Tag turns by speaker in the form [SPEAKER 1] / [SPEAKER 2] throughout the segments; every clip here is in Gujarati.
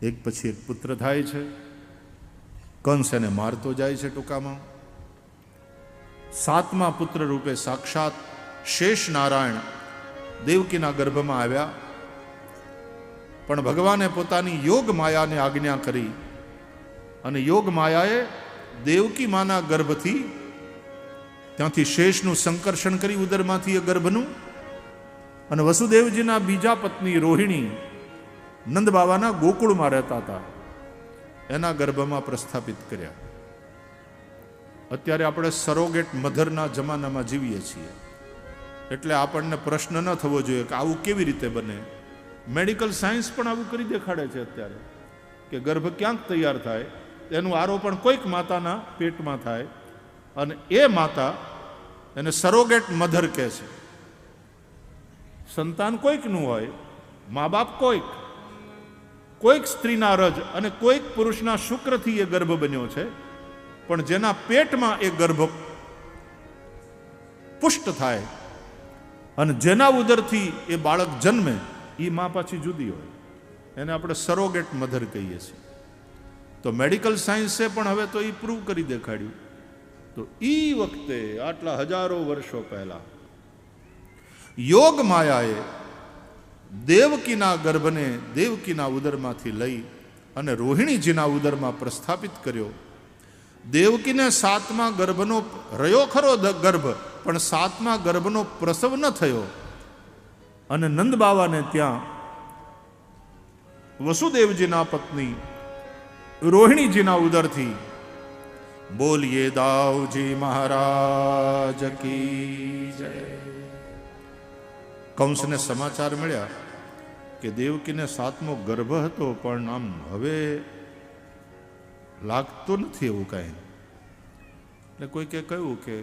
[SPEAKER 1] એક પછી એક પુત્ર થાય છે. કંસ એને મારતો જાય છે. ટૂંકામાં 7મા પુત્ર રૂપે સાક્ષાત શેષ નારાયણ દેવકીના ગર્ભમાં આવ્યા. પણ ભગવાને પોતાની યોગ માયાને આજ્ઞા કરી અને યોગ માયાએ દેવકી માના ગર્ભથી ત્યાંથી શેષનું સંકર્ષણ કરી ઉદરમાંથી એ ગર્ભનું, અને વસુદેવજીના બીજા પત્ની રોહિણી નંદ બાબાના ગોકુળમાં રહેતા હતા એના ગર્ભમાં પ્રસ્થાપિત કર્યા. અત્યારે આપણે સરોગેટ મધરના જમાનામાં જીવીએ છીએ, એટલે આપણને પ્રશ્ન ન થવો જોઈએ કે આવું કેવી રીતે બને. મેડિકલ સાયન્સ પણ આવું કરી દેખાડે છે અત્યારે કે ગર્ભ ક્યાંક તૈયાર થાય, એનું આરોપણ કોઈક માતાના પેટમાં થાય અને એ માતા એને સરોગેટ મધર કહે છે. સંતાન કોઈકનું હોય, મા બાપ કોઈક સ્ત્રીના રજ અને કોઈક પુરુષના શુક્રથી એ ગર્ભ બન્યો છે, પણ જેના પેટમાં એ ગર્ભ પુષ્ટ થાય અને જેના ઉદરથી એ બાળક જન્મે એ માં પાછી જુદી હોય, એને આપણે સરોગેટ મધર કહીએ છીએ. તો મેડિકલ સાયન્સે પણ હવે તો એ પ્રૂવ કરી દેખાડ્યું. તો એ વખતે આટલા હજારો વર્ષો પહેલા યોગ માયાએ દેવકીના ગર્ભને દેવકીના ઉદરમાંથી લઈ અને રોહિણીજીના ઉદરમાં પ્રસ્થાપિત કર્યો. દેવકીને 7મા ગર્ભનો રહ્યો ખરો ગર્ભ, પણ 7મા ગર્ભનો પ્રસવ ન થયો. અને નંદ બાવાને ત્યાં વસુદેવજીના પત્ની રોહિણીજીના ઉદરથી બોલીએ દાઉજી મહારાજ કી જય. કંસને સમાચાર મળ્યા કે દેવકીને 7મો ગર્ભ હતો, પણ આમ હવે લાગતું નથી એવું કાંઈ. એટલે કોઈકે કહ્યું કે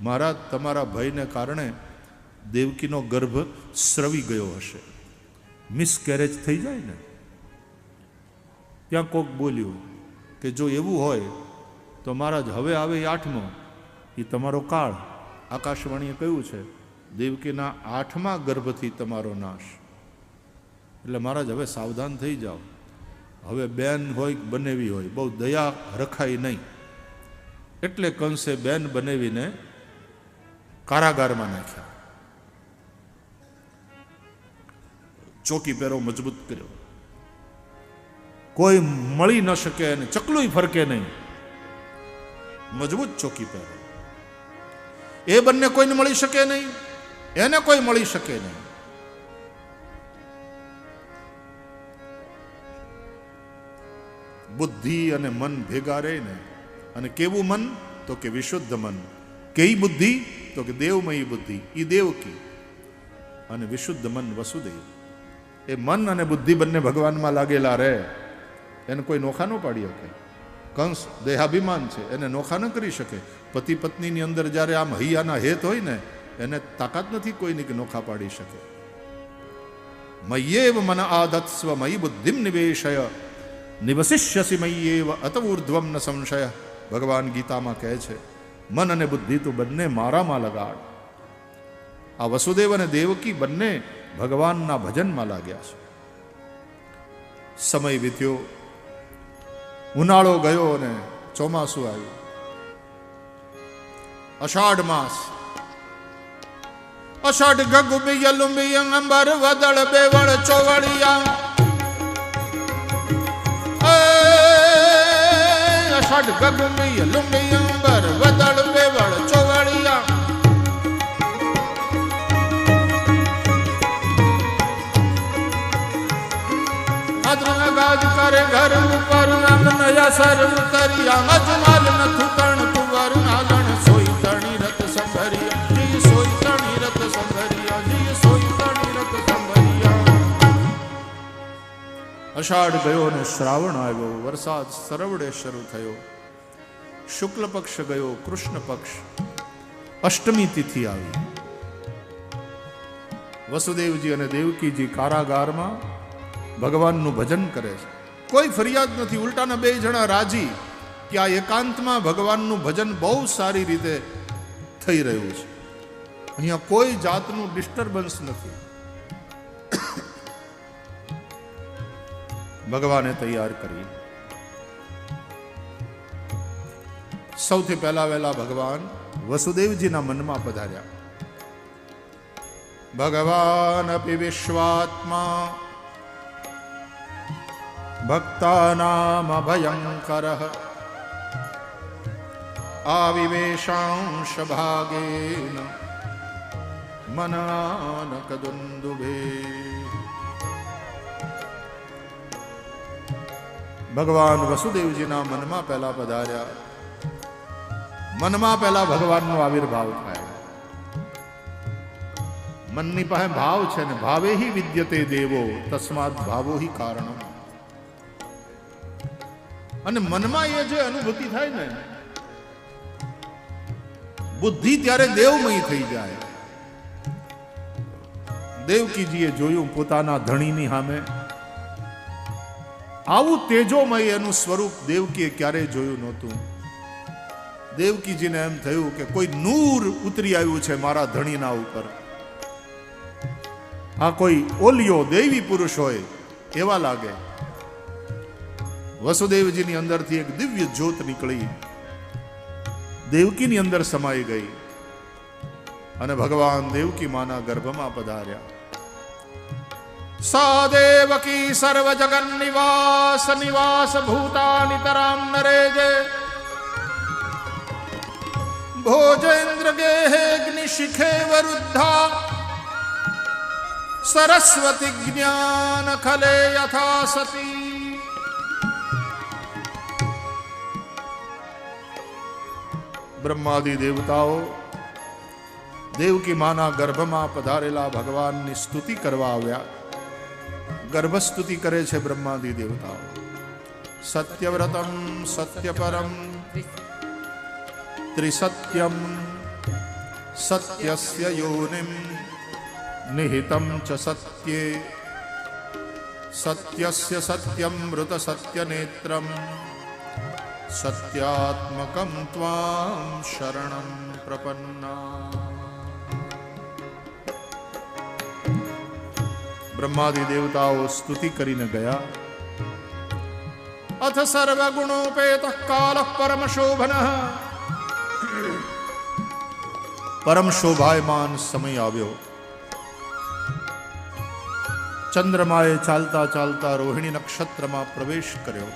[SPEAKER 1] મહારાજ, તમારા ભયને કારણે દેવકીનો ગર્ભ સ્રવી ગયો હશે, મિસકેરેજ થઈ જાય ને. ત્યાં કોક બોલ્યું કે જો એવું હોય તો મહારાજ હવે આવે 8મો, એ તમારો કાળ. આકાશવાણીએ કહ્યું છે દેવકીના 8મા ગર્ભથી તમારો નાશ. એટલે મહારાજ હવે સાવધાન થઈ જાઓ, હવે બેન હોય બનેવી હોય, બહુ દયા રખાય નહીં. એટલે કંસે બેન બનેવીને કારાગારમાં નાખ્યા, ચોકી પહેરો મજબૂત કર્યો, કોઈ મળી ન શકે અને ચકલું ફરકે નહીં, મજબૂત ચોકી પહેરો. એ બંને કોઈને મળી શકે નહીં, એને કોઈ મળી શકે નહીં. બુદ્ધિ અને મન ભેગા રહીને, અને કેવું મન તો કે વિશુદ્ધ મન. કઈ બુદ્ધિ તો કે દેવમયી બુદ્ધિ, એ દેવકી, અને વિશુદ્ધ મન વસુદેવ. એ મન અને બુદ્ધિ બંને ભગવાનમાં લાગેલા રહે, એને કોઈ નોખા ન પાડી શકે. કંસ દેહાભિમાન છે, એને નોખા ન કરી શકે. પતિ પત્નીની અંદર જ્યારે આમ હૈયાના હેત હોય ને, એને તાકાત નથી કોઈની કે નોખા પાડી શકે. મય્યેવ મન આદત્સ્વ મયી બુદ્ધિમ નિવેશય નિવસિષ્યસી મય્યેવ અત ઊર્ધ્વમ ન સંશય. ભગવાન ગીતામાં કહે છે મન અને બુદ્ધિ તું બંને મારામાં લગાડ. આ વસુદેવ અને દેવકી બંને ભગવાનના ભજનમાં લાગ્યા છે. સમય વીત્યો, ઉનાળો ગયો અને ચોમાસું આવ્યું. અષાઢ માસ. અષાઢ ગગુબિય લુંબિય અંબર વદળ બેવળ ચોવડિયા. અષાઢ ગગુબિય લુંબિય અંબર વદળ બેવળ ચોવડિયા. ગાજ કરે ઘર ઉપર રંગ નયા સર ઉતરિયા. અજમાલ નથું તણ કુંવર નાગણ સોઈ તણી રત સંભરિયા. જી સોઈ તણી રત સંભરિયા. જી સોઈ તણી રત સંભરિયા. અષાઢ ગયો અને શ્રાવણ આવ્યો. વરસાદ સરવડે શરૂ થયો. શુક્લ પક્ષ ગયો, કૃષ્ણ પક્ષ. અષ્ટમી તિથિ આવી. વસુદેવજી અને દેવકીજી કારાગારમાં ભગવાનનું ભજન કરે છે. કોઈ ફરિયાદ નથી, ઉલટાના બે જણા રાજી કે આ એકાંતમાં ભગવાનનું ભજન બહુ સારી રીતે થઈ રહ્યું છે. અહીંયા કોઈ જાતનું ડિસ્ટર્બન્સ નથી. ભગવાને તૈયાર કરી. સૌથી પહેલા વહેલા ભગવાન વસુદેવજીના મનમાં પધાર્યા. ભગવાન અપિ વિશ્વાત્મા ભક્તાનામ અભયંકરઃ આવિવેશાંશ ભાગેન મનાનકદુંદુભે. ભગવાન વસુદેવજીના મનમાં પહેલા પધાર્યા. મનમાં પહેલા ભગવાનનો આવિર્ભાવ થાય. મનની પાસે ભાવ છે ને ભાવે હિ વિદ્યતે દેવો તસ્માત ભાવો હિ કારણમ. અને મનમાં એ જે અનુભૂતિ થાય ને, બુદ્ધિ ત્યારે દેવમય થઈ જાય. દેવકીજીએ જોયું પોતાના ધણીની સામે આવું તેજોમય એનું સ્વરૂપ દેવકીએ ક્યારેય જોયું નહોતું. દેવકીજીને એમ થયું કે કોઈ નૂર ઉતરી આવ્યું છે મારા ધણીના ઉપર. આ કોઈ ઓલિયો દૈવી પુરુષ હોય એવા લાગે. વસુદેવજીની અંદરથી એક દિવ્ય જ્યોત નીકળી, દેવકીની અંદર સમાઈ ગઈ અને ભગવાન દેવકી માના ગર્ભમાં પધાર્યા. સા દેવકી સર્વ જગન નિવાસ નિવાસ ભૂતાનિ તરામ નરેજે ભોજેન્દ્ર ગેહે અગ્નિ શિખે વરુદ્ધા સરસ્વતી જ્ઞાન ખલે યથા સતી. બ્રહ્માદિ દેવતાઓ દેવકી માના ગર્ભમાં પધારેલા ભગવાનની સ્તુતિ કરવા આવ્યા. ગર્ભસ્તુતિ કરે છે બ્રહ્માદિ દેવતાઓ. સત્યવ્રતમ સત્યપરમ ત્રિસત્યમ સત્યસ્ય યોનિમ નિહિતમ ચ સત્યે સત્યસ્ય સત્યમ મૃત સત્યનેત્રમ સત્યાત્મકમ ત્વામ શરણં પ્રપન્ના. બ્રહ્માદિ દેવતાઓ સ્તુતિ કરીને ગયા. અથ સર્વગુણોપેત કાલ પરમ શોભન. પરમ શોભાયમાન સમય આવ્યો. ચંદ્રમાએ ચાલતા ચાલતા રોહિણી નક્ષત્રમાં પ્રવેશ કર્યો.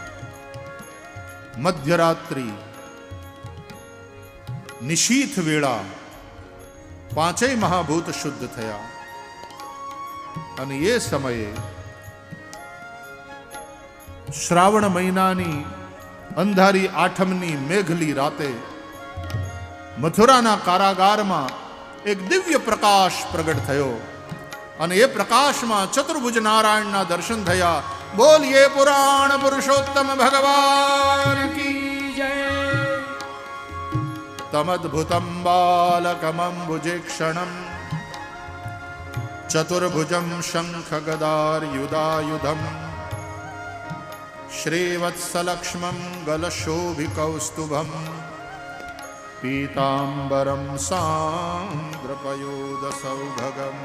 [SPEAKER 1] મધ્યરાત્રિ નિશીથ વેળા પાંચેય મહાભૂત શુદ્ધ થયા. અને એ સમયે શ્રાવણ મહિનાની અંધારી આઠમની મેઘલી રાતે મથુરાના કારાગારમાં એક દિવ્ય પ્રકાશ પ્રગટ થયો. અને એ પ્રકાશમાં ચતુર્ભુજ નારાયણના દર્શન થયા. બોલીએ પુરાણ પુરુષોત્તમ ભગવાન કી જય. તમદ્ભુતમ બાલકમંબુજેક્ષણમ ચતુર્ભુજમ શંખ ગદાર યુધાયુધમ શ્રીવત્સલક્ષ્મં ગલશોભિકૌસ્તુભમ પીતાંબરમ સાંદ્રપયોદ સૌભગમ.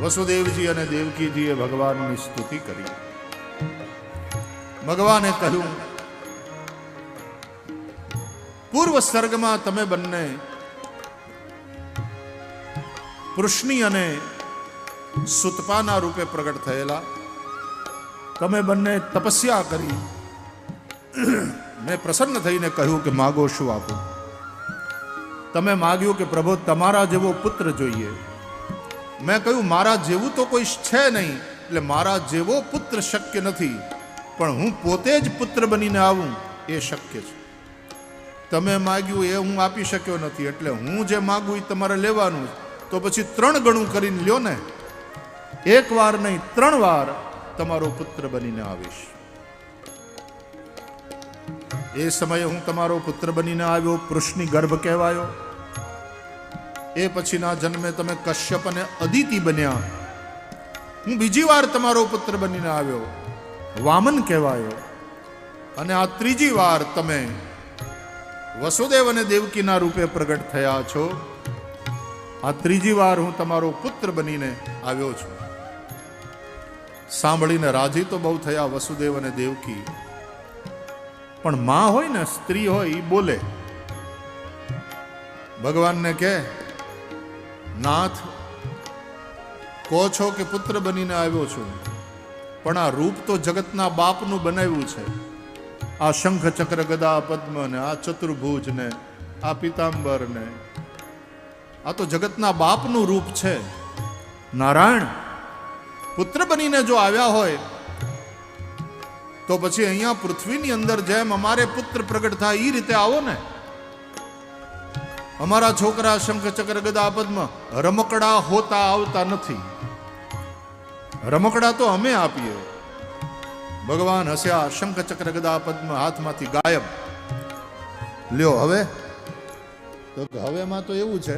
[SPEAKER 1] વસુદેવજી અને દેવકીજીએ ભગવાનની સ્તુતિ કરી. ભગવાને કહ્યું, પૂર્વ સર્ગમાં તમે બંને પૃશ્નિ અને સુતપાના રૂપે પ્રગટ થયેલા. તમે બંને તપસ્યા કરી. મેં પ્રસન્ન થઈને કહ્યું કે માગો શું આપું. તમે માગ્યું કે પ્રભુ તમારા જેવો પુત્ર જોઈએ. મેં કહ્યું મારા જેવું તો કોઈ છે નહીં, એટલે મારા જેવો પુત્ર શક્ય નથી, પણ હું પોતે જ પુત્ર બનીને આવું એ શક્ય છે. તમે માગ્યું એ હું આપી શક્યો નથી, એટલે હું જે માગું એ તમારે લેવાનું. તો પછી 3 ગણું કરીને લ્યો ને. 1 વાર નહીં 3 વાર તમારો પુત્ર બનીને આવીશ. એ સમયે હું તમારો પુત્ર બનીને આવ્યો, પૃષ્ણિ ગર્ભ કહેવાયો. એ પછીના જન્મે તમે કશ્યપ અને અદિતિ બન્યા. હું બીજી વાર તમારો પુત્ર બનીને આવ્યો, વામન કહેવાયો. અને આ ત્રીજી વાર તમે વસુદેવ અને દેવકીના રૂપે પ્રગટ થયા છો. આ ત્રીજી વાર હું તમારો પુત્ર બનીને આવ્યો છું. સાંભળીને રાજી તો બહુ થયા વસુદેવ અને દેવકી. પણ માં હોય ને, સ્ત્રી હોય, એ બોલે. ભગવાનને કહે, નાથ, કહો છો કે પુત્ર બનીને આવ્યો છું, પણ આ રૂપ તો જગતના બાપનું બનાવ્યું છે. આ શંખ ચક્ર ગદા પદ્મ ને, આ ચતુર્ભુજ ને, આ પીતાંબર ને, આ તો જગતના બાપનું રૂપ છે. નારાયણ પુત્ર બનીને જો આવ્યા હોય તો પછી અહીંયા પૃથ્વીની અંદર જેમ અમારે પુત્ર પ્રગટ થાય એ રીતે આવો ને. અમારા છોકરા શંખ ચક્ર ગદા પદ્મ રમકડા હોતા આવતા નથી. રમકડા તો અમે આપીએ. ભગવાન હસ્યા, શંખ ચક્ર ગદા પદ્મ હાથમાંથી ગાયબ. લ્યો હવે તો હવેમાં તો એવું છે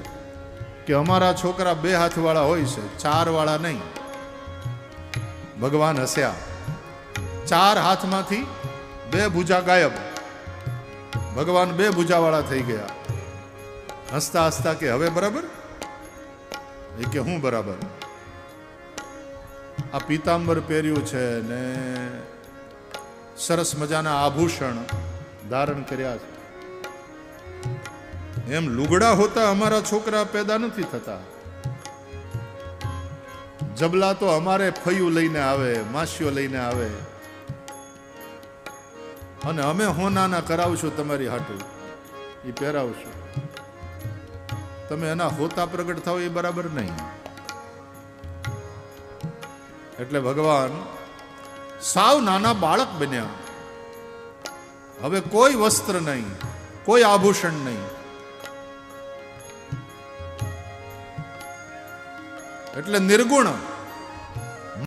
[SPEAKER 1] કે અમારા છોકરા 2 હાથવાળા હોય છે, 4 વાળા નહીં. ભગવાન હસ્યા, 4 હાથમાંથી 2 ભુજા ગાયબ. ભગવાન 2 ભુજાવાળા થઈ ગયા. હસતા હસતા કે હવે બરાબર? એ કે હું બરાબર. આ પીતાંબર પહેર્યું છે ને સરસ મજાના આભૂષણ ધારણ કર્યા છે. એમ લુગડા હોતા અમારા છોકરા પેદા નથી થતા. જબલા તો અમારે ફૈયું લઈને આવે, માસીઓ લઈને આવે, અને અમે હોનાના કરાવશું તમારી હાટું, એ પહેરાવશું. તમે એના હોતા પ્રગટ થાવ એ બરાબર નહીં. એટલે ભગવાન સાવ નાના બાળક બન્યા. હવે કોઈ વસ્ત્ર નહીં, કોઈ આભૂષણ નહીં. એટલે નિર્ગુણ